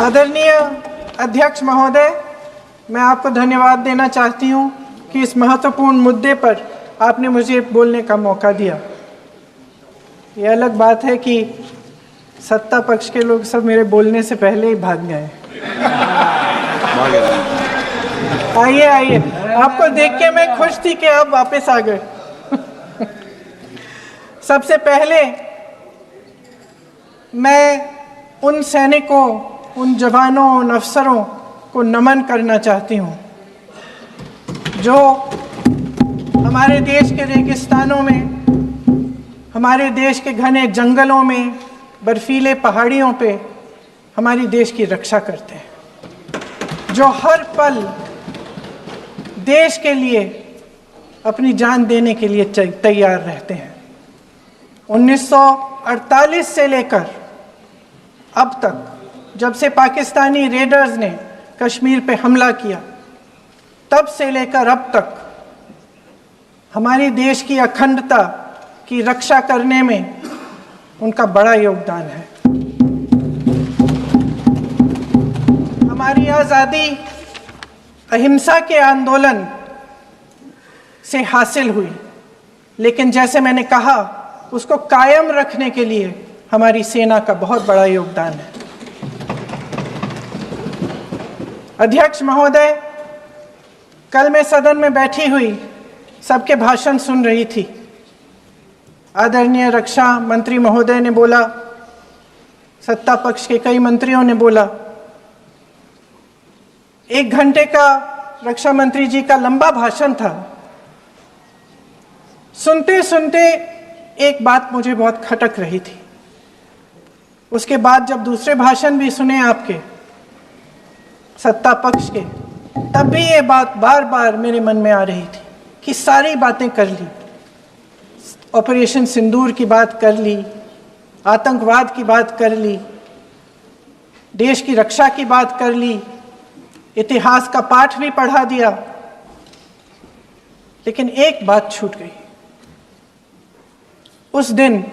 आदरणीय अध्यक्ष महोदय, मैं आपको धन्यवाद देना चाहती हूं कि इस महत्वपूर्ण मुद्दे पर आपने मुझे बोलने का मौका दिया। ये अलग बात है कि सत्ता पक्ष के लोग सब मेरे बोलने से पहले ही भाग गए। आइए आइए, आपको देख के मैं खुश थी कि आप वापस आ गए। सबसे पहले मैं उन सैनिकों, उन जवानों, उन अफसरों को नमन करना चाहती हूँ जो हमारे देश के रेगिस्तानों में, हमारे देश के घने जंगलों में, बर्फीले पहाड़ियों पे हमारी देश की रक्षा करते हैं, जो हर पल देश के लिए अपनी जान देने के लिए तैयार रहते हैं। 1948 से लेकर अब तक, जब से पाकिस्तानी रेडर्स ने कश्मीर पे हमला किया, तब से लेकर अब तक हमारे देश की अखंडता की रक्षा करने में उनका बड़ा योगदान है। हमारी आज़ादी अहिंसा के आंदोलन से हासिल हुई, लेकिन जैसे मैंने कहा, उसको कायम रखने के लिए हमारी सेना का बहुत बड़ा योगदान है। अध्यक्ष महोदय, कल मैं सदन में बैठी हुई सबके भाषण सुन रही थी। आदरणीय रक्षा मंत्री महोदय ने बोला, सत्ता पक्ष के कई मंत्रियों ने बोला। 1 घंटे का रक्षा मंत्री जी का लंबा भाषण था। सुनते सुनते एक बात मुझे बहुत खटक रही थी। उसके बाद जब दूसरे भाषण भी सुने आपके सत्ता पक्ष के, तब भी ये बात बार बार मेरे मन में आ रही थी कि सारी बातें कर ली, ऑपरेशन सिंदूर की बात कर ली, आतंकवाद की बात कर ली, देश की रक्षा की बात कर ली, इतिहास का पाठ भी पढ़ा दिया, लेकिन एक बात छूट गई। उस दिन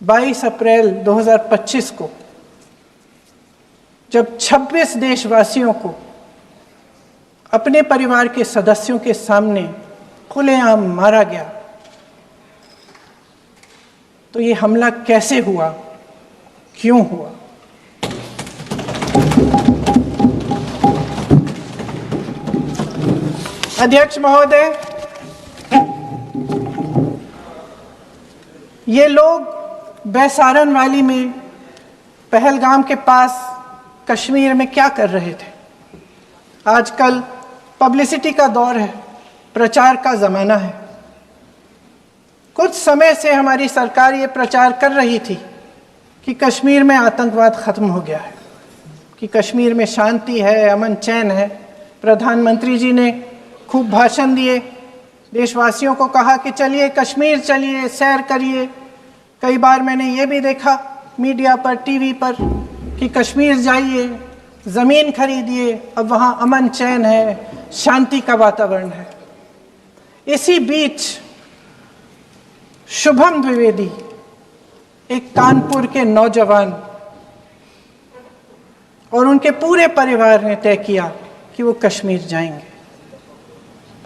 22 अप्रैल 2025 को जब 26 देशवासियों को अपने परिवार के सदस्यों के सामने खुलेआम मारा गया, तो ये हमला कैसे हुआ, क्यों हुआ? अध्यक्ष महोदय, ये लोग बैसारन वैली में, पहलगाम के पास कश्मीर में क्या कर रहे थे? आजकल पब्लिसिटी का दौर है, प्रचार का ज़माना है। कुछ समय से हमारी सरकार ये प्रचार कर रही थी कि कश्मीर में आतंकवाद ख़त्म हो गया है, कि कश्मीर में शांति है, अमन चैन है। प्रधानमंत्री जी ने खूब भाषण दिए, देशवासियों को कहा कि चलिए कश्मीर चलिए, सैर करिए। कई बार मैंने ये भी देखा मीडिया पर, टीवी पर, कि कश्मीर जाइए, ज़मीन खरीदिए, अब वहाँ अमन चैन है, शांति का वातावरण है। इसी बीच शुभम द्विवेदी, एक कानपुर के नौजवान, और उनके पूरे परिवार ने तय किया कि वो कश्मीर जाएंगे।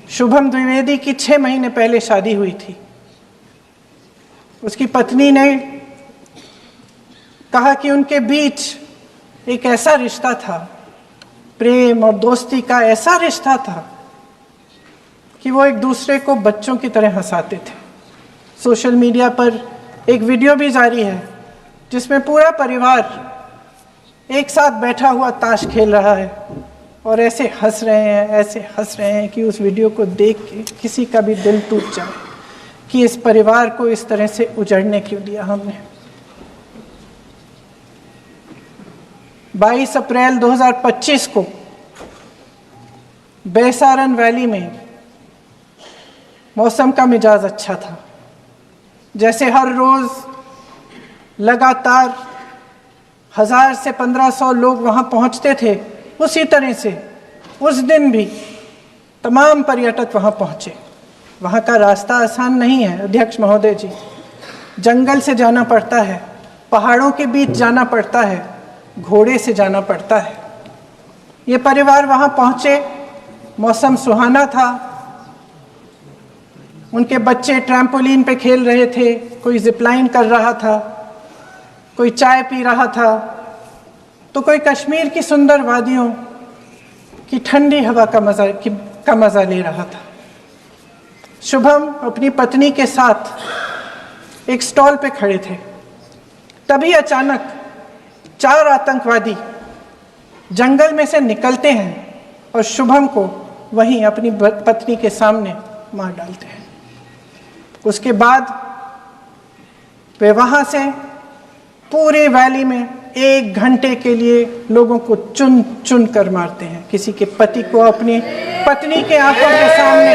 शुभम द्विवेदी की 6 महीने पहले शादी हुई थी। उसकी पत्नी ने कहा कि उनके बीच एक ऐसा रिश्ता था, प्रेम और दोस्ती का ऐसा रिश्ता था कि वो एक दूसरे को बच्चों की तरह हंसाते थे। सोशल मीडिया पर एक वीडियो भी जारी है जिसमें पूरा परिवार एक साथ बैठा हुआ ताश खेल रहा है और ऐसे हंस रहे हैं, ऐसे हंस रहे हैं कि उस वीडियो को देख के किसी का भी दिल टूट जाए कि इस परिवार को इस तरह से उजड़ने क्यों दिया हमने। 22 अप्रैल 2025 को बैसारन वैली में मौसम का मिजाज अच्छा था। जैसे हर रोज़ लगातार 1000 से 1500 लोग वहाँ पहुँचते थे, उसी तरह से उस दिन भी तमाम पर्यटक वहाँ पहुँचे। वहाँ का रास्ता आसान नहीं है अध्यक्ष महोदय जी, जंगल से जाना पड़ता है, पहाड़ों के बीच जाना पड़ता है, घोड़े से जाना पड़ता है। ये परिवार वहाँ पहुँचे, मौसम सुहाना था, उनके बच्चे ट्रैम्पोलिन पे खेल रहे थे, कोई जिपलाइन कर रहा था, कोई चाय पी रहा था, तो कोई कश्मीर की सुंदर वादियों की ठंडी हवा का मज़ा ले रहा था। शुभम अपनी पत्नी के साथ एक स्टॉल पे खड़े थे। तभी अचानक 4 आतंकवादी जंगल में से निकलते हैं और शुभम को वहीं अपनी पत्नी के सामने मार डालते हैं। उसके बाद वे वहाँ से पूरे वैली में 1 घंटे के लिए लोगों को चुन चुन कर मारते हैं। किसी के पति को अपनी पत्नी के आंखों के सामने,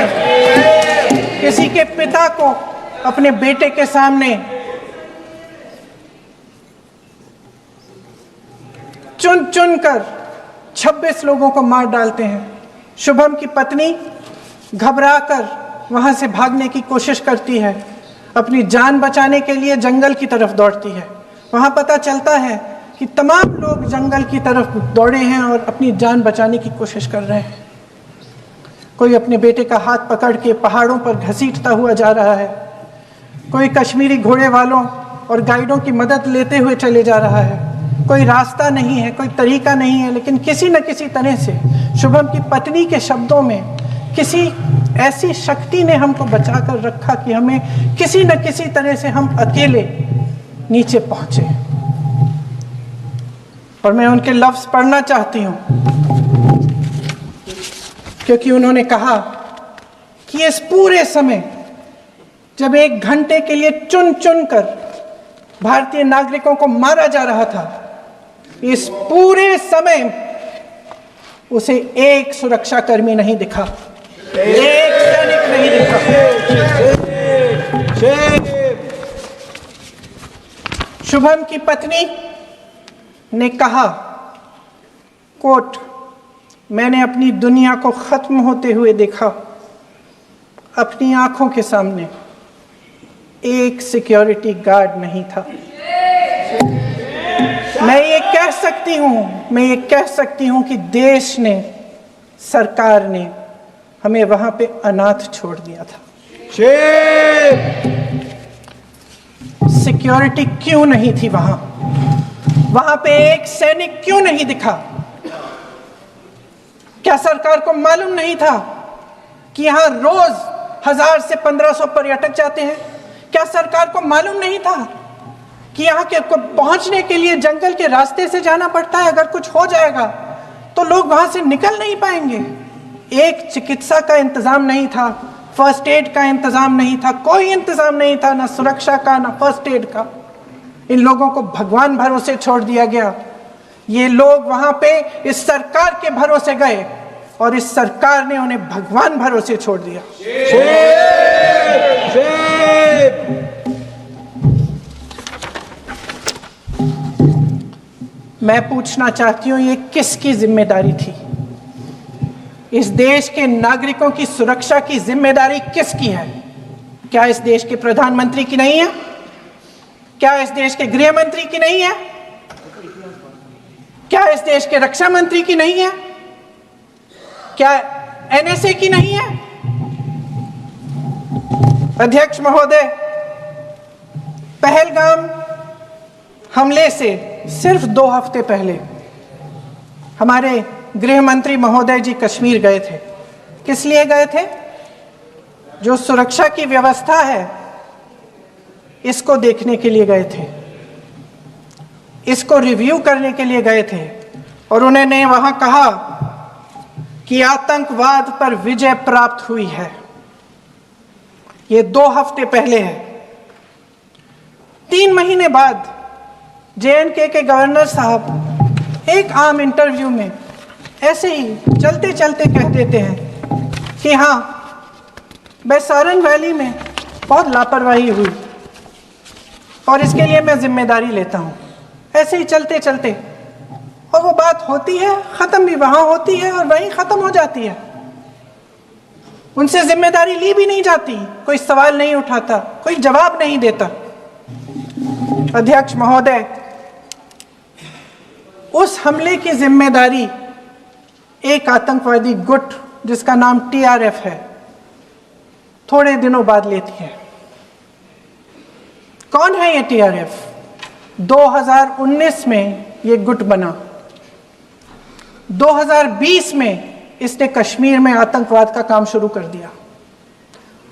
किसी के पिता को अपने बेटे के सामने, चुन चुन कर 26 लोगों को मार डालते हैं। शुभम की पत्नी घबराकर वहां से भागने की कोशिश करती है, अपनी जान बचाने के लिए जंगल की तरफ दौड़ती है। वहां पता चलता है कि तमाम लोग जंगल की तरफ दौड़े हैं और अपनी जान बचाने की कोशिश कर रहे हैं। कोई अपने बेटे का हाथ पकड़ के पहाड़ों पर घसीटता हुआ जा रहा है, कोई कश्मीरी घोड़े वालों और गाइडों की मदद लेते हुए चले जा रहा है। कोई रास्ता नहीं है, कोई तरीका नहीं है, लेकिन किसी न किसी तरह से शुभम की पत्नी के शब्दों में किसी ऐसी शक्ति ने हमको बचा कर रखा कि हमें किसी न किसी तरह से हम अकेले नीचे पहुंचे। और मैं उनके लफ्ज पढ़ना चाहती हूं, क्योंकि उन्होंने कहा कि इस पूरे समय जब 1 घंटे के लिए चुन चुन कर भारतीय नागरिकों को मारा जा रहा था, इस पूरे समय उसे एक सुरक्षाकर्मी नहीं दिखा, एक सैनिक नहीं दिखा। शुभम की पत्नी ने कहा, कोट, मैंने अपनी दुनिया को खत्म होते हुए देखा, अपनी आंखों के सामने एक सिक्योरिटी गार्ड नहीं था। मैं ये कह सकती हूं कि देश ने, सरकार ने हमें वहां पे अनाथ छोड़ दिया था। सिक्योरिटी क्यों नहीं थी वहां पे एक सैनिक क्यों नहीं दिखा? क्या सरकार को मालूम नहीं था कि यहां रोज 1000 से 1500 पर्यटक जाते हैं? क्या सरकार को मालूम नहीं था कि यहाँ के पहुंचने के लिए जंगल के रास्ते से जाना पड़ता है? अगर कुछ हो जाएगा तो लोग वहां से निकल नहीं पाएंगे। एक चिकित्सा का इंतजाम नहीं था, फर्स्ट एड का इंतजाम नहीं था, कोई इंतजाम नहीं था, ना सुरक्षा का ना फर्स्ट एड का। इन लोगों को भगवान भरोसे छोड़ दिया गया। ये लोग वहां पे इस सरकार के भरोसे गए और इस सरकार ने उन्हें भगवान भरोसे छोड़ दिया। मैं पूछना चाहती हूं, ये किसकी जिम्मेदारी थी? इस देश के नागरिकों की सुरक्षा की जिम्मेदारी किसकी है? क्या इस देश के प्रधानमंत्री की नहीं है? क्या इस देश के गृह मंत्री की नहीं है? क्या इस देश के रक्षा मंत्री की नहीं है? क्या एनएसए की नहीं है? अध्यक्ष महोदय, पहलगाम हमले से सिर्फ 2 हफ्ते पहले हमारे गृह मंत्री महोदय जी कश्मीर गए थे। किस लिए गए थे? जो सुरक्षा की व्यवस्था है इसको देखने के लिए गए थे, इसको रिव्यू करने के लिए गए थे। और उन्होंने वहां कहा कि आतंकवाद पर विजय प्राप्त हुई है। ये 2 हफ्ते पहले है। 3 महीने बाद JNK के गवर्नर साहब एक आम इंटरव्यू में ऐसे ही चलते चलते कह देते हैं कि हाँ, बैसारन वैली में बहुत लापरवाही हुई और इसके लिए मैं जिम्मेदारी लेता हूँ। ऐसे ही चलते चलते, और वो बात होती है, ख़त्म भी वहाँ होती है और वहीं ख़त्म हो जाती है। उनसे जिम्मेदारी ली भी नहीं जाती, कोई सवाल नहीं उठाता, कोई जवाब नहीं देता। अध्यक्ष महोदय, उस हमले की जिम्मेदारी एक आतंकवादी गुट जिसका नाम टीआरएफ है थोड़े दिनों बाद लेती है। कौन है ये टीआरएफ? 2019 में ये गुट बना। 2020 में इसने कश्मीर में आतंकवाद का काम शुरू कर दिया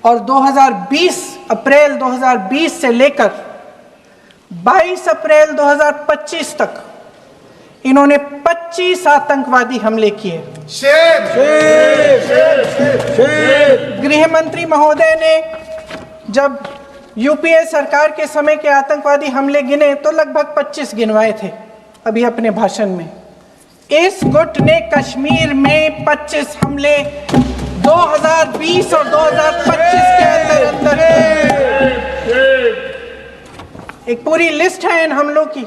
और 2020 अप्रैल 2020 से लेकर 22 अप्रैल 2025 तक इन्होंने 25 आतंकवादी हमले किए। गृह मंत्री महोदय ने जब यूपीए सरकार के समय के आतंकवादी हमले गिने तो लगभग 25 गिनवाए थे अभी अपने भाषण में। इस गुट ने कश्मीर में 25 हमले 2020 और 2025 के अंदर एक पूरी लिस्ट है इन हमलों की।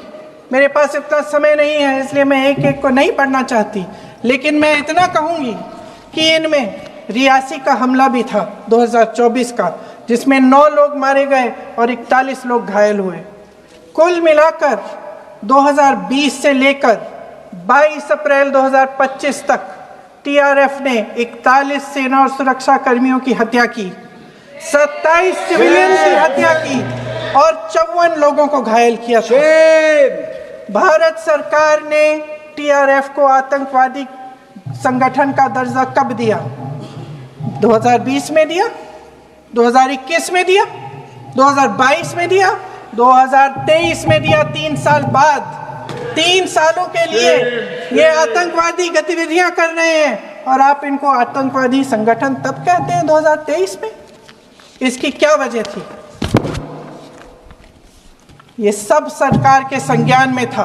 मेरे पास इतना समय नहीं है इसलिए मैं एक एक को नहीं पढ़ना चाहती, लेकिन मैं इतना कहूंगी कि इनमें रियासी का हमला भी था 2024 का, जिसमें 9 लोग मारे गए और 41 लोग घायल हुए। कुल मिलाकर 2020 से लेकर 22 अप्रैल 2025 तक टीआरएफ ने 41 सेना और सुरक्षा कर्मियों की हत्या की, 27 सिविलियन की हत्या की और 54 लोगों को घायल किया था। भारत सरकार ने टीआरएफ को आतंकवादी संगठन का दर्जा कब दिया? 2020 में दिया, 2021 में दिया, 2022 में दिया, 2023 में दिया। 3 साल बाद, 3 सालों के लिए ये आतंकवादी गतिविधियां कर रहे हैं और आप इनको आतंकवादी संगठन तब कहते हैं 2023 में। इसकी क्या वजह थी? ये सब सरकार के संज्ञान में था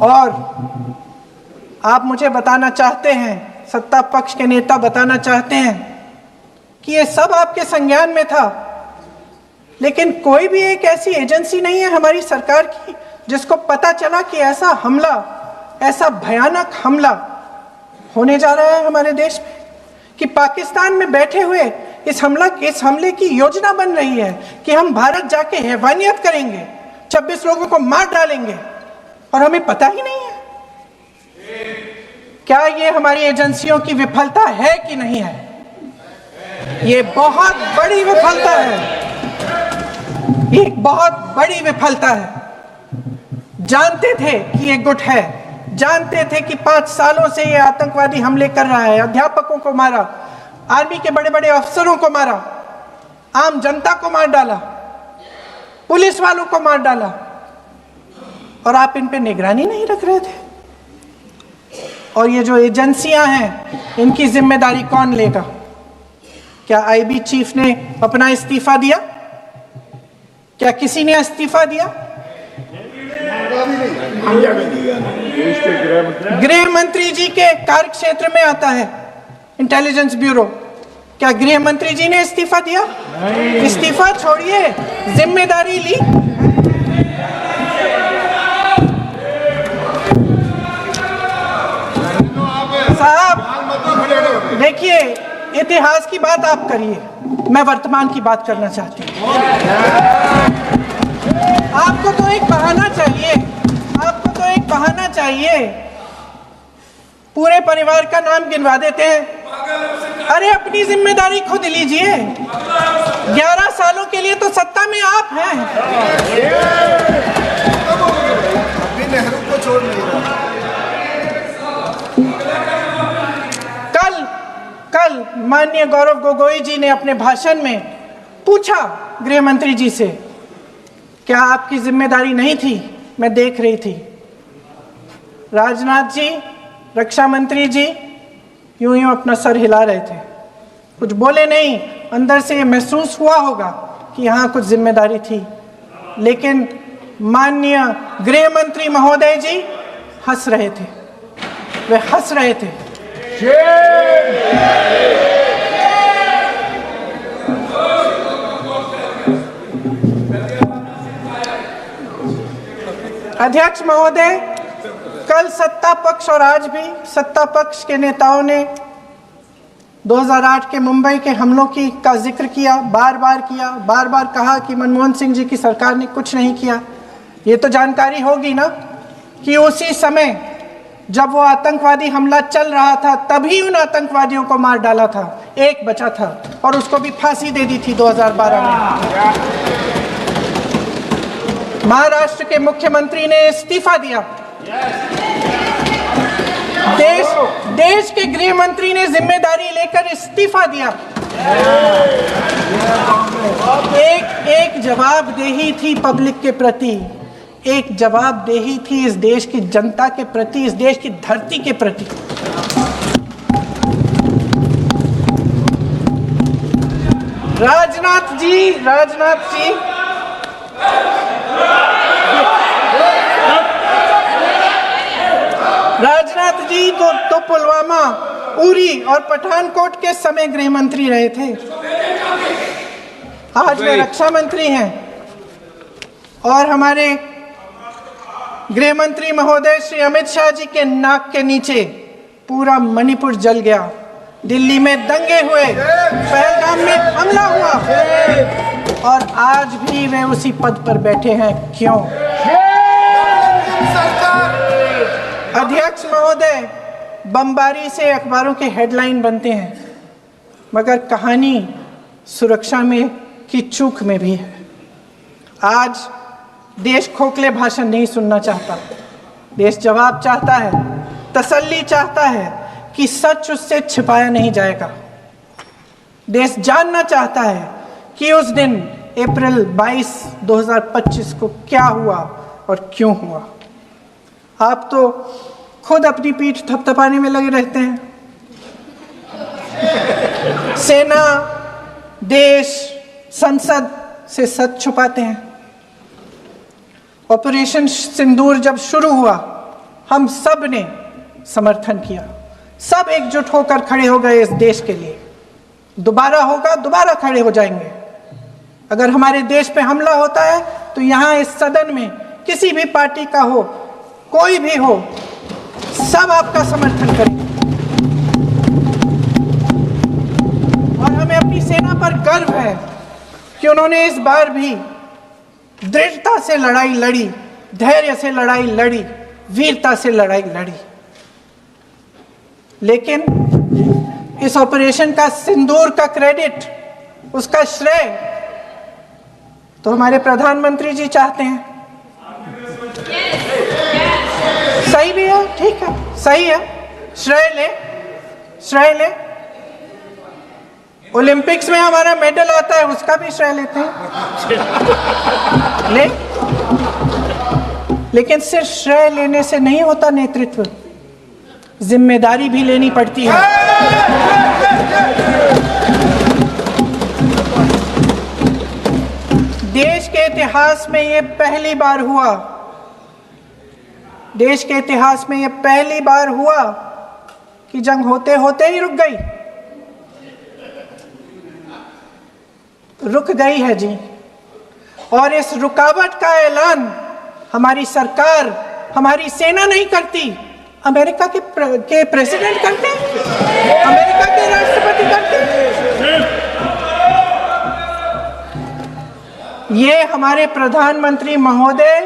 और आप मुझे बताना चाहते हैं, सत्ता पक्ष के नेता बताना चाहते हैं कि ये सब आपके संज्ञान में था, लेकिन कोई भी एक ऐसी एजेंसी नहीं है हमारी सरकार की जिसको पता चला कि ऐसा हमला, ऐसा भयानक हमला होने जा रहा है हमारे देश में, कि पाकिस्तान में बैठे हुए इस हमले की योजना बन रही है कि हम भारत जाके हैवानियत करेंगे, 26 लोगों को मार डालेंगे और हमें पता ही नहीं है। क्या ये हमारी एजेंसियों की विफलता है कि नहीं है? ये बहुत बड़ी विफलता है, एक बहुत बड़ी विफलता है। जानते थे कि ये गुट है, जानते थे कि 5 सालों से ये आतंकवादी हमले कर रहा है, अध्यापकों को मारा, आर्मी के बड़े बड़े अफसरों को मारा, आम जनता को मार डाला, पुलिस वालों को मार डाला, और आप इन पे निगरानी नहीं रख रहे थे। और ये जो एजेंसियां हैं इनकी जिम्मेदारी कौन लेगा? क्या आईबी चीफ ने अपना इस्तीफा दिया? क्या किसी ने इस्तीफा दिया? गृह मंत्री जी के कार्य क्षेत्र में आता है इंटेलिजेंस ब्यूरो। क्या गृह मंत्री जी ने इस्तीफा दिया? इस्तीफा छोड़िए, जिम्मेदारी ली। साहब देखिए, इतिहास की बात आप करिए, मैं वर्तमान की बात करना चाहती हूँ। आपको तो एक बहाना चाहिए, आपको तो एक बहाना चाहिए। पूरे परिवार का नाम गिनवा देते हैं। अरे अपनी जिम्मेदारी खुद लीजिए। 11 सालों के लिए तो सत्ता में आप हैं। अभी नेहरू को छोड़ नहीं रहा। कल माननीय गौरव गोगोई जी ने अपने भाषण में पूछा गृह मंत्री जी से, क्या आपकी जिम्मेदारी नहीं थी? मैं देख रही थी। राजनाथ जी, रक्षा मंत्री जी यूं यूं अपना सर हिला रहे थे, कुछ बोले नहीं। अंदर से ये महसूस हुआ होगा कि यहाँ कुछ जिम्मेदारी थी, लेकिन माननीय गृह मंत्री महोदय जी हंस रहे थे, वे हंस रहे थे। अध्यक्ष महोदय, कल सत्ता पक्ष और आज भी सत्ता पक्ष के नेताओं ने 2008 के मुंबई के हमलों का जिक्र किया, बार बार कहा कि मनमोहन सिंह जी की सरकार ने कुछ नहीं किया। ये तो जानकारी होगी ना कि उसी समय जब वो आतंकवादी हमला चल रहा था तभी उन आतंकवादियों को मार डाला था, एक बचा था और उसको भी फांसी दे दी थी 2012 में। महाराष्ट्र के मुख्यमंत्री ने इस्तीफा दिया। देश के गृह मंत्री ने जिम्मेदारी लेकर इस्तीफा दिया। एक जवाबदेही थी पब्लिक के प्रति, एक जवाबदेही थी इस देश की जनता के प्रति, इस देश की धरती के प्रति। राजनाथ जी तो पुलवामा, उरी और पठानकोट के समय गृह मंत्री रहे थे। आज वे रक्षा मंत्री हैं और हमारे गृह मंत्री महोदय श्री अमित शाह जी के नाक के नीचे पूरा मणिपुर जल गया, दिल्ली में दंगे हुए, पहलगाम में हमला हुआ और आज भी वे उसी पद पर बैठे हैं। क्यों? अध्यक्ष महोदय, बमबारी से अखबारों के हेडलाइन बनते हैं, मगर कहानी सुरक्षा में की चूक में भी है। आज देश खोखले भाषण नहीं सुनना चाहता, देश जवाब चाहता है, तसल्ली चाहता है कि सच उससे छिपाया नहीं जाएगा। देश जानना चाहता है कि उस दिन अप्रैल 22, 2025 को क्या हुआ और क्यों हुआ। आप तो खुद अपनी पीठ थपथपाने में लगे रहते हैं। सेना, देश, संसद से सच छुपाते हैं। ऑपरेशन सिंदूर जब शुरू हुआ, हम सब ने समर्थन किया, सब एकजुट होकर खड़े हो गए इस देश के लिए। दोबारा होगा, दोबारा खड़े हो जाएंगे। अगर हमारे देश पे हमला होता है तो यहाँ इस सदन में किसी भी पार्टी का हो, कोई भी हो, सब आपका समर्थन करेंगे। और हमें अपनी सेना पर गर्व है कि उन्होंने इस बार भी दृढ़ता से लड़ाई लड़ी, धैर्य से लड़ाई लड़ी, वीरता से लड़ाई लड़ी। लेकिन इस ऑपरेशन का सिंदूर का क्रेडिट, उसका श्रेय तो हमारे प्रधानमंत्री जी चाहते हैं। सही भी है, ठीक है, सही है, श्रेय ले। ओलंपिक्स में हमारा मेडल आता है, उसका भी श्रेय लेते हैं, लेकिन सिर्फ श्रेय लेने से नहीं होता नेतृत्व, जिम्मेदारी भी लेनी पड़ती है। देश के इतिहास में ये पहली बार हुआ, देश के इतिहास में यह पहली बार हुआ कि जंग होते होते ही रुक गई। रुक गई है जी। और इस रुकावट का ऐलान हमारी सरकार, हमारी सेना नहीं करती, अमेरिका के प्रेसिडेंट करते हैं, अमेरिका के राष्ट्रपति करते हैं। ये हमारे प्रधानमंत्री महोदय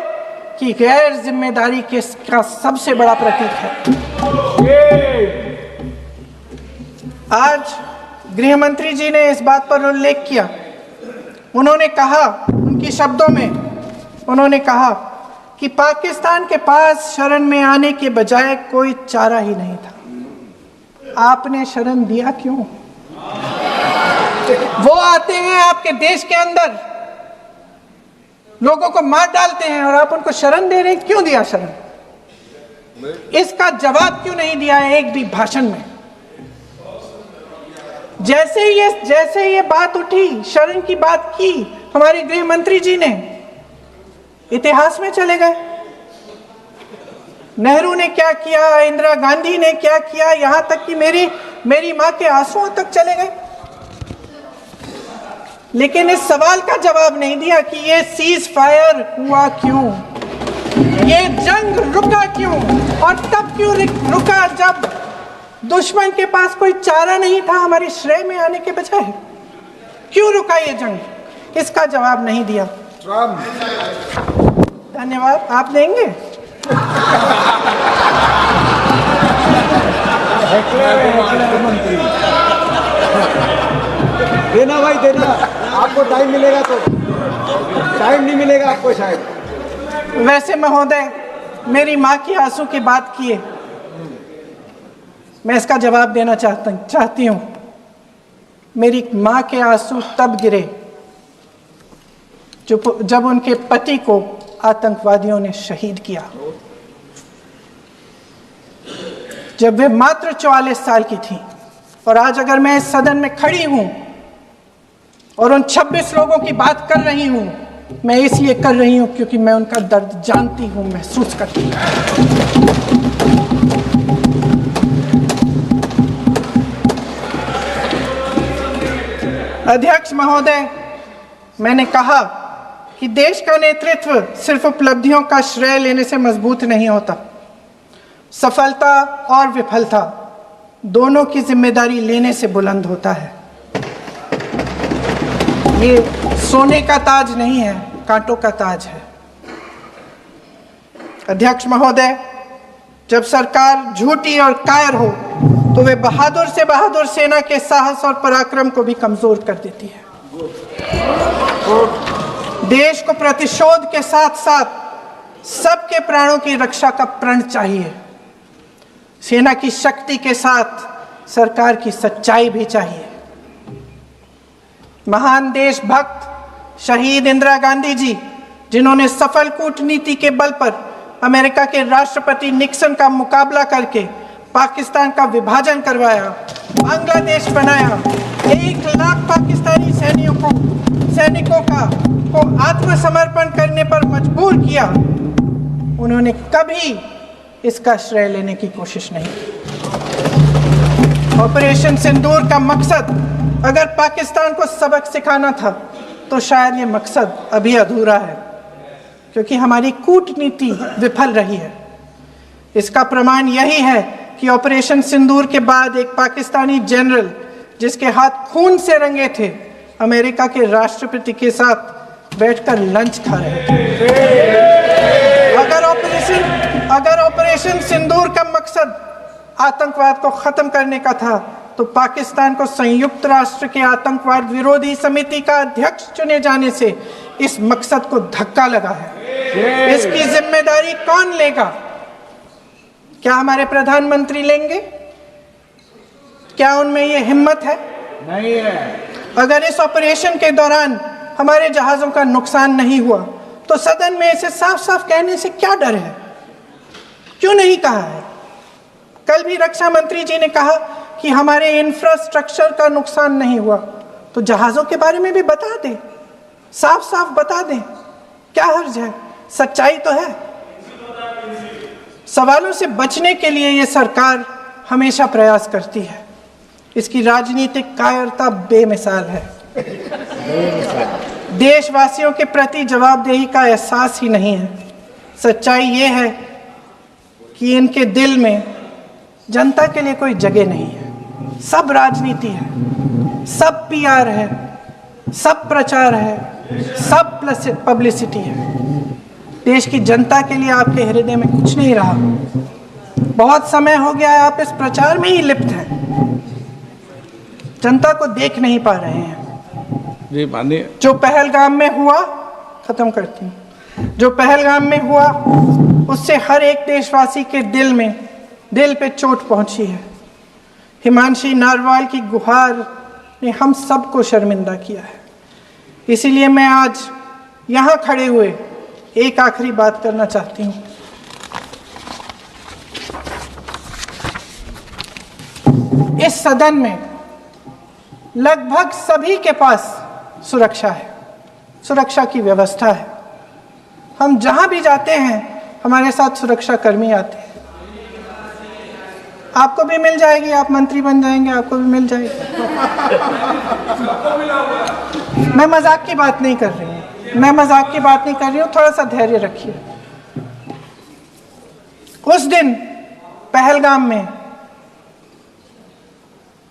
की गैर जिम्मेदारी का सबसे बड़ा प्रतीक है। आज गृह मंत्री जी ने इस बात पर उल्लेख किया। उन्होंने कहा, उनके शब्दों में उन्होंने कहा कि पाकिस्तान के पास शरण में आने के बजाय कोई चारा ही नहीं था। आपने शरण दिया क्यों? वो आते हैं आपके देश के अंदर, लोगों को मार डालते हैं और आप उनको शरण दे रहे हैं। क्यों दिया शरण? इसका जवाब क्यों नहीं दिया है एक भी भाषण में? जैसे ये बात उठी, शरण की बात की, हमारे गृह मंत्री जी ने इतिहास में चले गए। नेहरू ने क्या किया, इंदिरा गांधी ने क्या किया, यहां तक कि मेरी मां के आंसुओं तक चले गए। लेकिन इस सवाल का जवाब नहीं दिया कि ये सीज फायर हुआ क्यों, ये जंग रुका क्यों, और तब क्यों रुका जब दुश्मन के पास कोई चारा नहीं था हमारे श्रेय में आने के बजाय। क्यों रुका ये जंग? इसका जवाब नहीं दिया। धन्यवाद। आप देंगे? मंत्री देना भाई देना, आपको टाइम मिलेगा तो। टाइम नहीं मिलेगा आपको शायद। वैसे महोदय, मेरी माँ की आंसू की बात किए, मैं इसका जवाब देना चाहती हूँ। मेरी माँ के आंसू तब गिरे जब उनके पति को आतंकवादियों ने शहीद किया, जब वे मात्र 44 साल की थी। और आज अगर मैं इस सदन में खड़ी हूं और उन 26 लोगों की बात कर रही हूं, मैं इसलिए कर रही हूं क्योंकि मैं उनका दर्द जानती हूं, महसूस करती हूं। अध्यक्ष महोदय, मैंने कहा कि देश का नेतृत्व सिर्फ उपलब्धियों का श्रेय लेने से मजबूत नहीं होता। सफलता और विफलता दोनों की जिम्मेदारी लेने से बुलंद होता है। ये सोने का ताज नहीं है, कांटों का ताज है। अध्यक्ष महोदय, जब सरकार झूठी और कायर हो तो वे बहादुर से बहादुर सेना के साहस और पराक्रम को भी कमजोर कर देती है। देश को प्रतिशोध के साथ साथ सबके प्राणों की रक्षा का प्रण चाहिए। सेना की शक्ति के साथ सरकार की सच्चाई भी चाहिए। महान देशभक्त शहीद इंदिरा गांधी जी, जिन्होंने सफल कूटनीति के बल पर अमेरिका के राष्ट्रपति निक्सन का मुकाबला करके पाकिस्तान का विभाजन करवाया, बांग्लादेश बनाया, 1 लाख पाकिस्तानी सैनिकों को आत्मसमर्पण करने पर मजबूर किया, उन्होंने कभी इसका श्रेय लेने की कोशिश नहीं की। ऑपरेशन सिंदूर का मकसद अगर पाकिस्तान को सबक सिखाना था तो शायद ये मकसद अभी अधूरा है, क्योंकि हमारी कूटनीति विफल रही है। इसका प्रमाण यही है कि ऑपरेशन सिंदूर के बाद एक पाकिस्तानी जनरल, जिसके हाथ खून से रंगे थे, अमेरिका के राष्ट्रपति के साथ बैठकर लंच खा रहे थे। अगर ऑपरेशन सिंदूर का मकसद आतंकवाद को खत्म करने का था तो पाकिस्तान को संयुक्त राष्ट्र के आतंकवाद विरोधी समिति का अध्यक्ष चुने जाने से इस मकसद को धक्का लगा है। इसकी जिम्मेदारी कौन लेगा? क्या हमारे प्रधानमंत्री लेंगे? क्या उनमें ये हिम्मत है? नहीं है। अगर इस ऑपरेशन के दौरान हमारे जहाजों का नुकसान नहीं हुआ तो सदन में इसे साफ साफ कहने से क्या डर है? क्यों नहीं कहा है? कल भी रक्षा मंत्री जी ने कहा कि हमारे इंफ्रास्ट्रक्चर का नुकसान नहीं हुआ, तो जहाजों के बारे में भी बता दें, साफ साफ बता दें, क्या हर्ज है? सच्चाई तो है। सवालों से बचने के लिए ये सरकार हमेशा प्रयास करती है। इसकी राजनीतिक कायरता बेमिसाल है। देशवासियों के प्रति जवाबदेही का एहसास ही नहीं है। सच्चाई ये है कि इनके दिल में जनता के लिए कोई जगह नहीं है। सब राजनीति है, सब पीआर है, सब प्रचार है, सब पब्लिसिटी है। देश की जनता के लिए आपके हृदय में कुछ नहीं रहा। बहुत समय हो गया है आप इस प्रचार में ही लिप्त हैं, जनता को देख नहीं पा रहे हैं। जी माननीय, जो पहलगाम में हुआ, खत्म करती हूँ, जो पहलगाम में हुआ उससे हर एक देशवासी के दिल पे चोट पहुंची है। हिमांशी नारवाल की गुहार ने हम सबको शर्मिंदा किया है। इसीलिए मैं आज यहाँ खड़े हुए एक आखिरी बात करना चाहती हूँ। इस सदन में लगभग सभी के पास सुरक्षा है, सुरक्षा की व्यवस्था है। हम जहां भी जाते हैं हमारे साथ सुरक्षा कर्मी आते हैं। आपको भी मिल जाएगी, आप मंत्री बन जाएंगे, आपको भी मिल जाएगी। मैं मजाक की बात नहीं कर रही हूँ, थोड़ा सा धैर्य रखिए। उस दिन पहलगाम में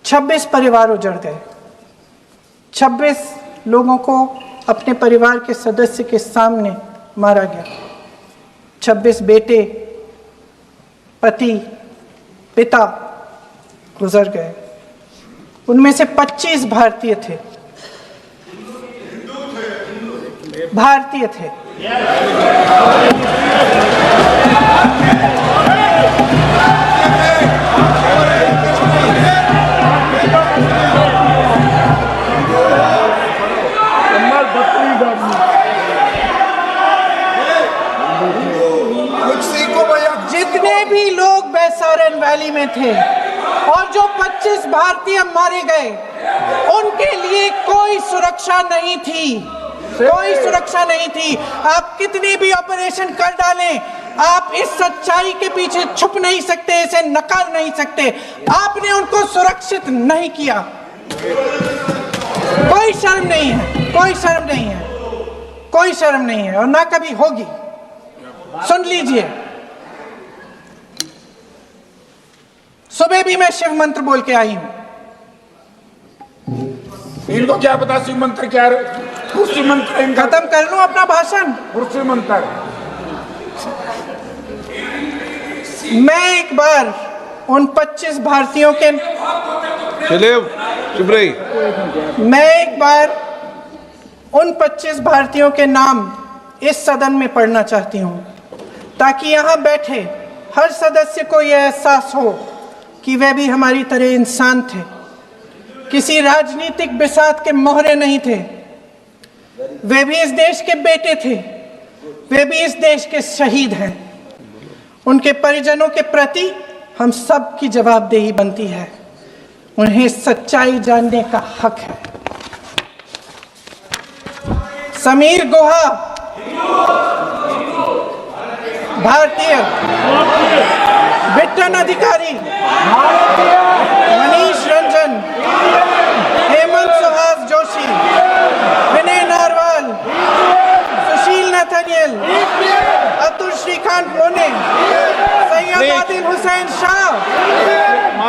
26 परिवार उजड़ गए। 26 लोगों को अपने परिवार के सदस्य के सामने मारा गया। 26 बेटे, पति, पिता गुजर गए। उनमें से 25 भारतीय थे। भारतीय थे। जितने भी लोग बैसारन वैली में थे और जो 25 भारतीय मारे गए, उनके लिए कोई सुरक्षा नहीं थी। कोई सुरक्षा नहीं थी। आप कितने भी ऑपरेशन कर डालें, आप इस सच्चाई के पीछे छुप नहीं सकते, इसे नकार नहीं सकते। आपने उनको सुरक्षित नहीं किया। कोई शर्म नहीं है, कोई शर्म नहीं है, कोई शर्म नहीं है और ना कभी होगी। सुन लीजिए, सुबह भी मैं शिव मंत्र बोल के आई हूं। इनको क्या पता शिव मंत्र क्या है? कुर्सी मंत्र इनका। खत्म कर लूं अपना भाषण। कुर्सी मंत्र। मैं एक बार उन 25 भारतीयों के चुप रही। मैं एक बार उन 25 भारतीयों के नाम इस सदन में पढ़ना चाहती हूं, ताकि यहां बैठे हर सदस्य को यह एहसास हो कि वे भी हमारी तरह इंसान थे, किसी राजनीतिक बिसात के मोहरे नहीं थे। वे भी इस देश के बेटे थे, वे भी इस देश के शहीद हैं। उनके परिजनों के प्रति हम सब की जवाबदेही बनती है। उन्हें सच्चाई जानने का हक है। समीर गुहा भारतीय, बिट्टन अधिकारी, मनीष रंजन, हेमंत सुहास जोशी, विनय नारवाल, सुशील नथनियल, अतुल श्रीकांत मोने, सैयद आदिल हुसैन शाह,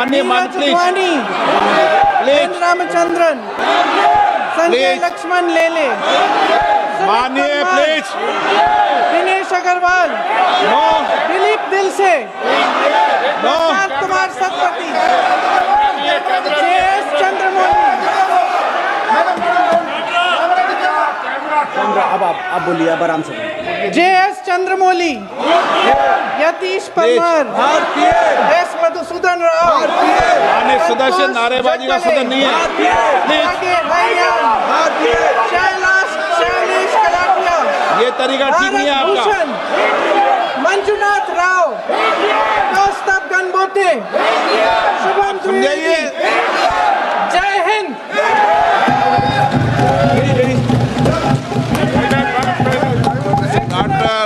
नीरज वानी, एन रामचंद्रन, संजय लक्ष्मण लेले, मानिए प्लीज। दिनेश अग्रवाल, दिलीप दिल से, प्रशांत कुमार सतपति, JS चंद्रमौली। अब आप बोलिए, अब आराम से। JS चंद्रमौली, यतीश परमार, S मधुसूदन राव, सदस्य नारेबाजी का सदन नहीं है। शैलेश कलाटिया, ये तरीका ठीक नहीं है आपका। मंजुनाथ राव, कौस्तभ गणबोटे, शुभम द्विवेदी,